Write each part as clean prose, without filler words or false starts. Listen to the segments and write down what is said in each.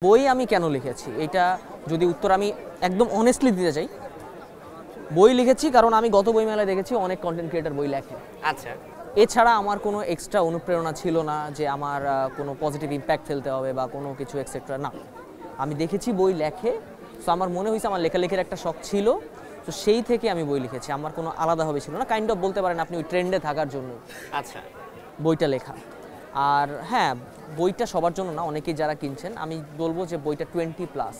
বই আমি কেন লিখেছি এটা যদি উত্তর আমি একদম অনেস্টলি দিতে চাই, বই লিখেছি কারণ আমি গত বইমেলায় দেখেছি অনেক কন্টেন্ট ক্রিয়েটর বই লেখে। আচ্ছা, এছাড়া আমার কোনো এক্সট্রা অনুপ্রেরণা ছিল না যে আমার কোনো পজিটিভ ইম্প্যাক্ট ফেলতে হবে বা কোনো কিছু এক্সেট্রা না। আমি দেখেছি বই লেখে, সো আমার মনে হয়েছে আমার লেখালেখির একটা শখ ছিল, তো সেই থেকে আমি বই লিখেছি। আমার কোনো আলাদাভাবে ছিল না, কাইন্ড অফ বলতে পারেন আপনি ওই ট্রেন্ডে থাকার জন্য আচ্ছা। বইটা লেখা। আর হ্যাঁ, বইটা সবার জন্য না, অনেকেই যারা কিনছেন আমি বলবো যে বইটা 20+,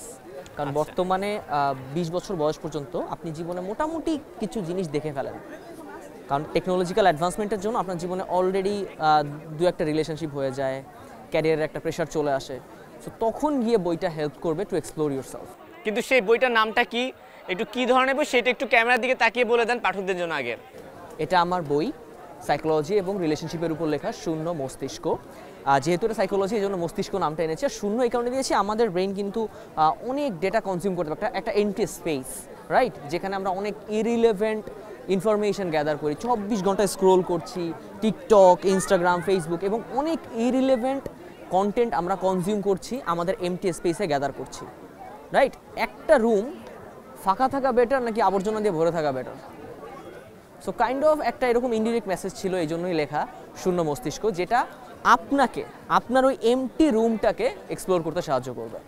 কারণ আচ্ছা। বর্তমানে 20 বছর বয়স পর্যন্ত আপনি জীবনে মোটামুটি কিছু জিনিস দেখে ফেলেন, কারণ টেকনোলজিক্যাল অ্যাডভান্সমেন্টের জন্য আপনার জীবনে অলরেডি দু একটা রিলেশনশিপ হয়ে যায়, ক্যারিয়ারের একটা প্রেশার চলে আসে, সো তখন গিয়ে বইটা হেল্প করবে টু এক্সপ্লোর ইউরসেলফ। কিন্তু সেই বইটার নামটা কি, একটু কি ধরনের বই সেটা একটু ক্যামেরার দিকে তাকিয়ে বলে দেন পাঠকদের জন্য আগে। এটা আমার বই, সাইকোলজি এবং রিলেশনশিপের উপর লেখা শূন্য মস্তিষ্ক। যেহেতু এটা সাইকোলজি, এই জন্য মস্তিষ্ক নামটা এনেছে। আর শূন্য এই কারণে দিয়েছি, আমাদের ব্রেন কিন্তু অনেক ডেটা কনজিউম করতে পারে, একটা এমটি স্পেস, রাইট, যেখানে আমরা অনেক ইরিলেভেন্ট ইনফরমেশন গ্যাদার করি, 24 ঘন্টায় স্ক্রোল করছি টিকটক, ইনস্টাগ্রাম, ফেসবুক, এবং অনেক ইরিলেভেন্ট কন্টেন্ট আমরা কনজিউম করছি, আমাদের এমটি স্পেসে গ্যাদার করছি, রাইট। একটা রুম ফাঁকা থাকা বেটার নাকি আবর্জনা দিয়ে ভরে থাকা বেটার? সো কাইন্ড অফ একটা এরকম ইনডিরেক্ট মেসেজ ছিল, এই জন্যই লেখা শূন্য মস্তিষ্ক, যেটা আপনাকে আপনার ওই এমটি রুমটাকে এক্সপ্লোর করতে সাহায্য করবে।